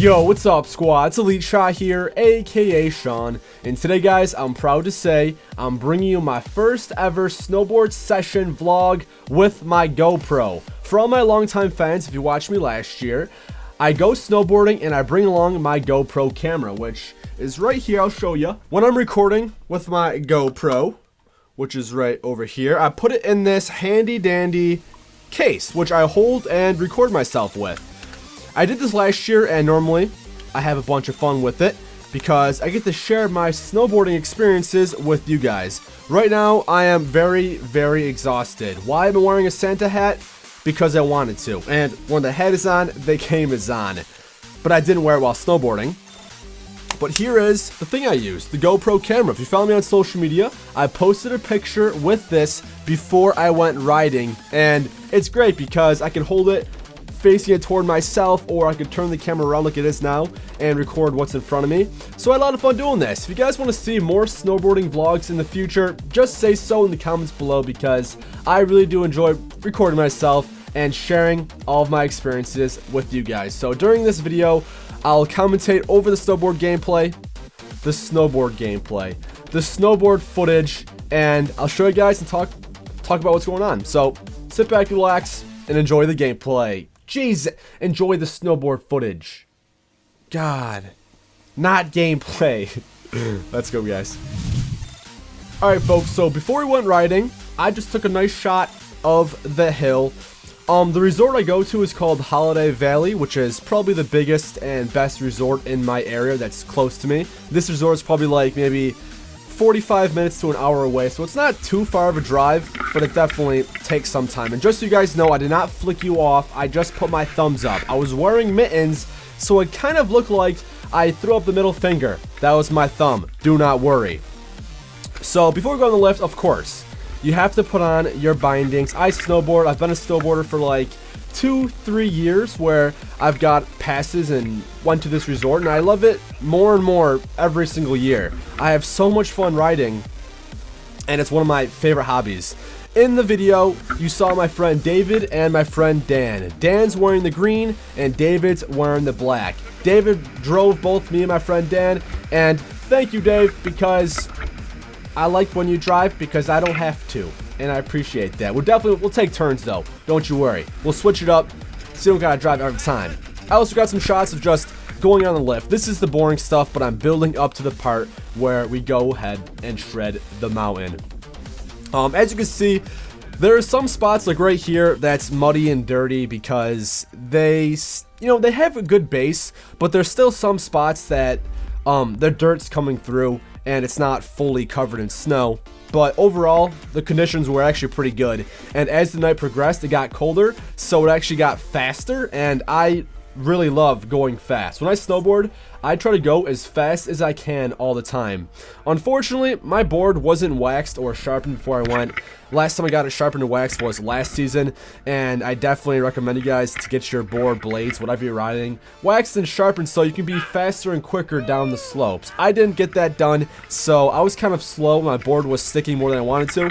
Yo, what's up, squad? It's EliteShot here, aka Sean, and today, guys, I'm proud to say I'm bringing you my first ever snowboard session vlog with my GoPro. For all my longtime fans, if you watched me last year, I go snowboarding and I bring along my GoPro camera, which is right here. I'll show you. When I'm recording with my GoPro, which is right over here, I put it in this handy dandy case, which I hold and record myself with. I did this last year, and normally I have a bunch of fun with it because I get to share my snowboarding experiences with you guys. Right now, I am very, very exhausted. Why am I wearing a Santa hat? Because I wanted to. And when the hat is on, the game is on. But I didn't wear it while snowboarding. But here is the thing I used, the GoPro camera. If you follow me on social media, I posted a picture with this before I went riding. And it's great because I can hold it facing it toward myself, or I could turn the camera around like it is now and record what's in front of me. So I had a lot of fun doing this. If you guys want to see more snowboarding vlogs in the future, just say so in the comments below, because I really do enjoy recording myself and sharing all of my experiences with you guys. So during this video, I'll commentate over the snowboard gameplay, the snowboard footage, and I'll show you guys and talk about what's going on. So sit back, relax, and enjoy the gameplay. Jeez, enjoy the snowboard footage. God, not gameplay. Let's go, guys. Alright, folks, so before we went riding, I just took a nice shot of the hill. The resort I go to is called Holiday Valley, which is probably the biggest and best resort in my area that's close to me. This resort is probably like maybe 45 minutes to an hour away, so it's not too far of a drive, but it definitely takes some time. And just so you guys know, I did not flick you off, I just put my thumbs up. I was wearing mittens, so it kind of looked like I threw up the middle finger. That was my thumb, do not worry. So before we go on the lift, of course, you have to put on your bindings. I've been a snowboarder for like 2-3 years, where I've got passes and went to this resort, and I love it more and more every single year. I have so much fun riding, and it's one of my favorite hobbies. In the video, you saw my friend David and my friend Dan. Dan's wearing the green and David's wearing the black. David drove both me and my friend Dan, and thank you, Dave, because I like when you drive because I don't have to, and I appreciate that. We'll take turns though, don't you worry. We'll switch it up so you don't gotta drive every time. I also got some shots of just going on the lift. This is the boring stuff, but I'm building up to the part where we go ahead and shred the mountain. As you can see, there are some spots like right here that's muddy and dirty because they have a good base, but there's still some spots that the dirt's coming through and it's not fully covered in snow. But overall, the conditions were actually pretty good. And as the night progressed, it got colder, so it actually got faster, and I really love going fast. When I snowboard, I try to go as fast as I can all the time. Unfortunately, my board wasn't waxed or sharpened before I went. Last time I got it sharpened and waxed was last season, and I definitely recommend you guys to get your board blades, whatever you're riding, waxed and sharpened so you can be faster and quicker down the slopes. I didn't get that done, so I was kind of slow. My board was sticking more than I wanted to.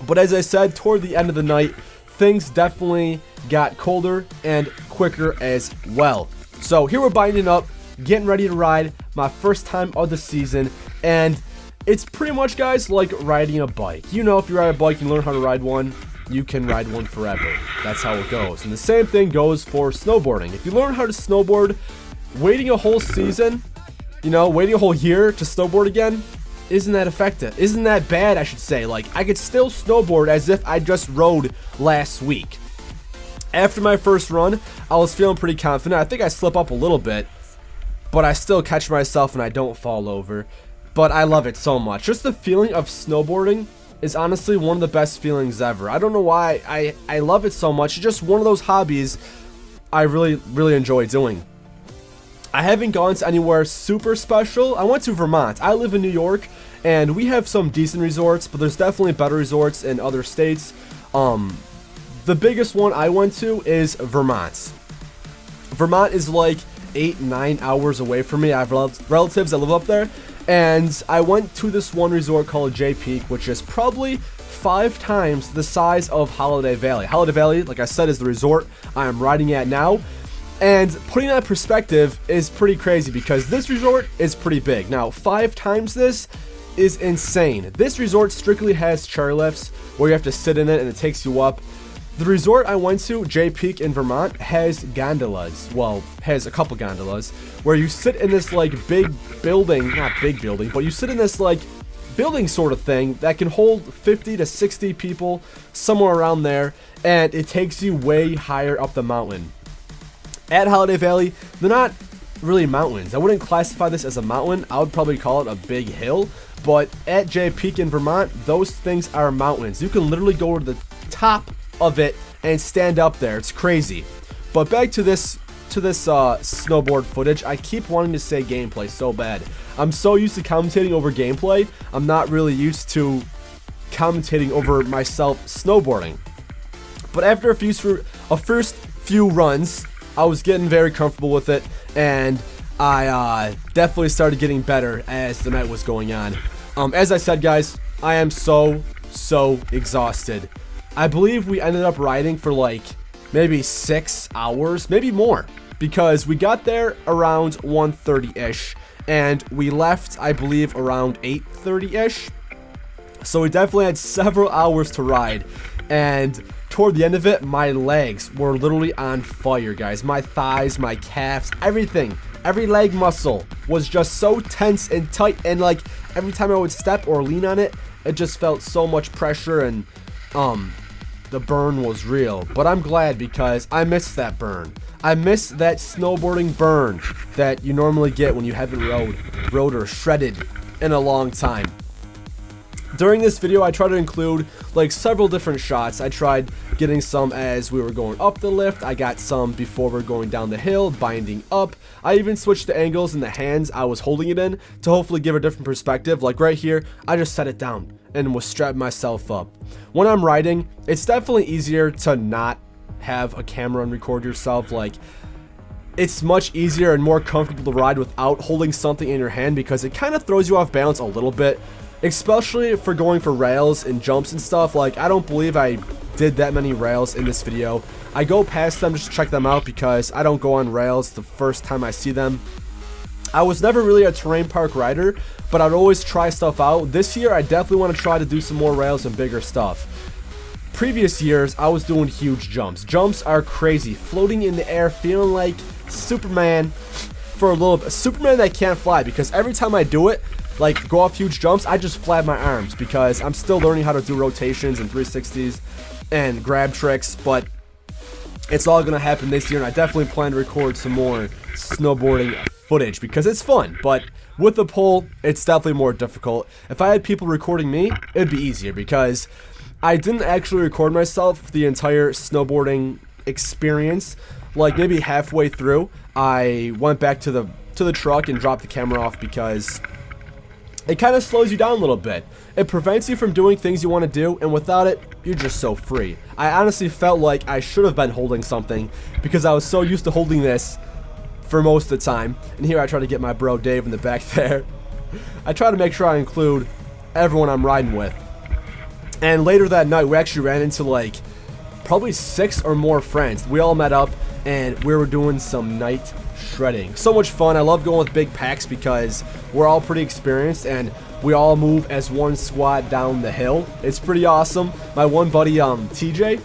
But as I said, toward the end of the night, things definitely got colder and quicker as well. So here we're binding up, getting ready to ride my first time of the season, and it's pretty much, guys, like riding a bike. You know, if you ride a bike and learn how to ride one, you can ride one forever. That's how it goes. And the same thing goes for snowboarding. If you learn how to snowboard, waiting a whole season, waiting a whole year to snowboard again, isn't that effective? Isn't that bad, I should say. Like, I could still snowboard as if I just rode last week. After my first run, I was feeling pretty confident. I think I slip up a little bit, but I still catch myself and I don't fall over. But I love it so much. Just the feeling of snowboarding is honestly one of the best feelings ever. I don't know why I love it so much. It's just one of those hobbies I really, really enjoy doing. I haven't gone to anywhere super special. I went to Vermont. I live in New York, and we have some decent resorts, but there's definitely better resorts in other states. The biggest one I went to is Vermont. Vermont is like 8-9 hours away from me. I have relatives that live up there, and I went to this one resort called J Peak, which is probably 5 times the size of Holiday Valley. Holiday Valley, like I said, is the resort I am riding at now. And putting that in perspective is pretty crazy because this resort is pretty big. Now, 5 times this is insane. This resort strictly has chairlifts where you have to sit in it and it takes you up. The resort I went to, Jay Peak in Vermont, has gondolas. Well, has a couple gondolas where you sit in this like big building, not big building, but you sit in this like building sort of thing that can hold 50 to 60 people, somewhere around there, and it takes you way higher up the mountain. At Holiday Valley, they're not really mountains. I wouldn't classify this as a mountain. I would probably call it a big hill. But at Jay Peak in Vermont, those things are mountains. You can literally go to the top of it and stand up there. It's crazy. But back to this snowboard footage. I keep wanting to say gameplay so bad. I'm so used to commentating over gameplay. I'm not really used to commentating over myself snowboarding. But after a first few runs, I was getting very comfortable with it, and I definitely started getting better as the night was going on. As I said, guys, I am so exhausted. I believe we ended up riding for like maybe 6 hours, maybe more, because we got there around 1:30-ish, and we left, I believe, around 8:30-ish. So we definitely had several hours to ride, and toward the end of it, my legs were literally on fire, guys. My thighs, my calves, everything, every leg muscle was just so tense and tight, and like every time I would step or lean on it, it just felt so much pressure, and the burn was real. But I'm glad because I miss that burn. I miss that snowboarding burn that you normally get when you haven't rode or shredded in a long time. During this video, I try to include like several different shots. I tried getting some as we were going up the lift. I got some before we were going down the hill, binding up. I even switched the angles in the hands I was holding it in to hopefully give a different perspective. Like right here, I just set it down and was strapping myself up. When I'm riding, it's definitely easier to not have a camera and record yourself. Like, it's much easier and more comfortable to ride without holding something in your hand because it kind of throws you off balance a little bit. Especially for going for rails and jumps and stuff. Like, I don't believe I did that many rails in this video. I go past them just to check them out because I don't go on rails the first time I see them. I was never really a terrain park rider, but I'd always try stuff out. This year, I definitely want to try to do some more rails and bigger stuff. Previous years, I was doing huge jumps. Jumps are crazy. Floating in the air, feeling like Superman for a little bit. Superman that can't fly, because every time I do it, like go off huge jumps, I just flab my arms because I'm still learning how to do rotations and 360s and grab tricks, but it's all gonna happen this year, and I definitely plan to record some more snowboarding footage because it's fun, but with the pole, it's definitely more difficult. If I had people recording me, it'd be easier because I didn't actually record myself the entire snowboarding experience. Like maybe halfway through, I went back to the truck and dropped the camera off because it kind of slows you down a little bit. It prevents you from doing things you want to do, and without it, you're just so free. I honestly felt like I should have been holding something because I was so used to holding this for most of the time. And here I try to get my bro Dave in the back there. I try to make sure I include everyone I'm riding with. And later that night, we actually ran into like probably 6 or more friends. We all met up and we were doing some night shredding. So much fun. I love going with big packs because we're all pretty experienced and we all move as one squad down the hill. It's pretty awesome. My one buddy TJ,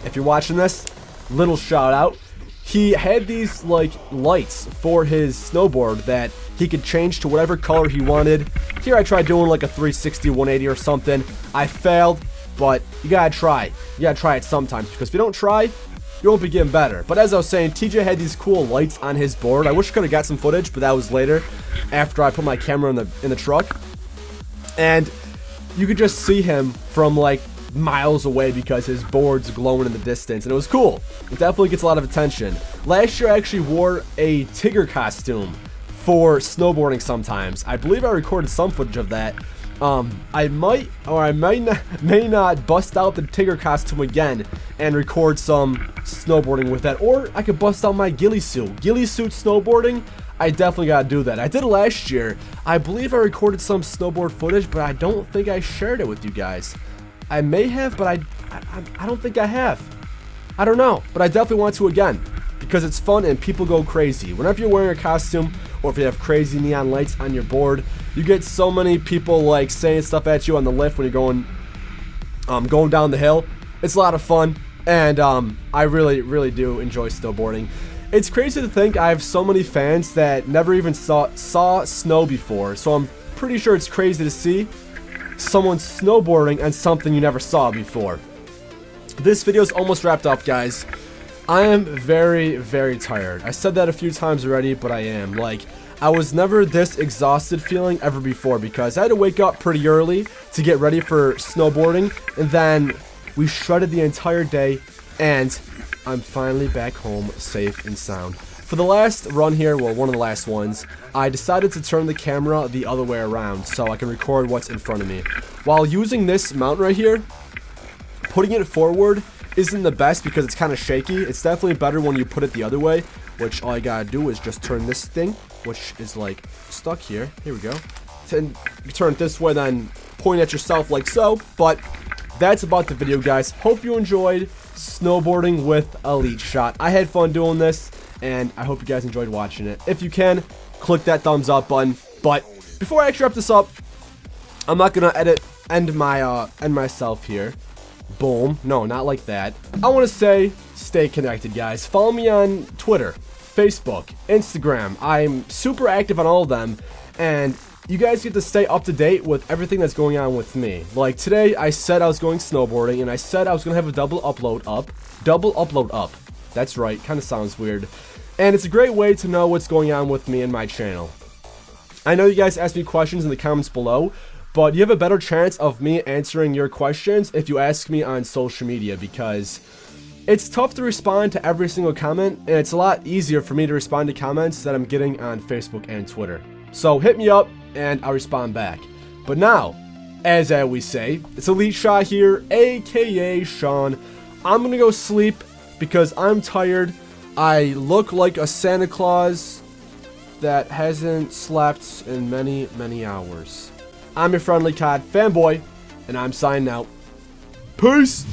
if you're watching this, little shout out. He had these like lights for his snowboard that he could change to whatever color he wanted. Here I tried doing like a 360, 180 or something. I failed, but you gotta try. You gotta try it sometimes because if you don't try, you won't be getting better. But as I was saying, TJ had these cool lights on his board. I wish I could have got some footage, but that was later after I put my camera in the truck. And you could just see him from like miles away because his board's glowing in the distance, and it was cool. It definitely gets a lot of attention. Last year I actually wore a Tigger costume for snowboarding sometimes. I believe I recorded some footage of that. I might or I may not bust out the Tigger costume again and record some snowboarding with that, or I could bust out my ghillie suit snowboarding. I definitely gotta do that. I did it last year. I believe I recorded some snowboard footage, but I don't think I shared it with you guys. I may have, but I don't think I have. I don't know, but I definitely want to again. because it's fun and people go crazy. Whenever you're wearing a costume or if you have crazy neon lights on your board, you get so many people like saying stuff at you on the lift when you're going down the hill. It's a lot of fun, and I really do enjoy snowboarding. It's crazy to think I have so many fans that never even saw snow before, so I'm pretty sure it's crazy to see someone snowboarding on something you never saw before. This video is almost wrapped up, guys. I am very tired. I said that a few times already, but I am. Like, I was never this exhausted feeling ever before because I had to wake up pretty early to get ready for snowboarding, and then we shredded the entire day, and I'm finally back home safe and sound. For the last run here, well, one of the last ones, I decided to turn the camera the other way around so I can record what's in front of me. While using this mount right here, putting it forward isn't the best because it's kind of shaky. It's definitely better when you put it the other way, which all you gotta do is just turn this thing, which is like stuck here. Here we go. And you turn it this way, then point at yourself like so. But that's about the video, guys. Hope you enjoyed snowboarding with EliteShot. I had fun doing this, and I hope you guys enjoyed watching it. If you can, click that thumbs up button. But before I actually wrap this up, I'm not gonna end myself here. Boom. No, not like that. I want to say stay connected, guys. Follow me on Twitter, Facebook, Instagram. I'm super active on all of them, and you guys get to stay up to date with everything that's going on with me. Like today, I said I was going snowboarding, and I said I was going to have a double upload up. That's right. Kind of sounds weird. And it's a great way to know what's going on with me and my channel. I know you guys asked me questions in the comments below, but you have a better chance of me answering your questions if you ask me on social media, because it's tough to respond to every single comment, and it's a lot easier for me to respond to comments that I'm getting on Facebook and Twitter. So hit me up and I'll respond back. But now, as I always say, it's EliteShot here, aka Sean. I'm gonna go sleep because I'm tired. I look like a Santa Claus that hasn't slept in many hours. I'm your friendly COD fanboy, and I'm signing out. Peace!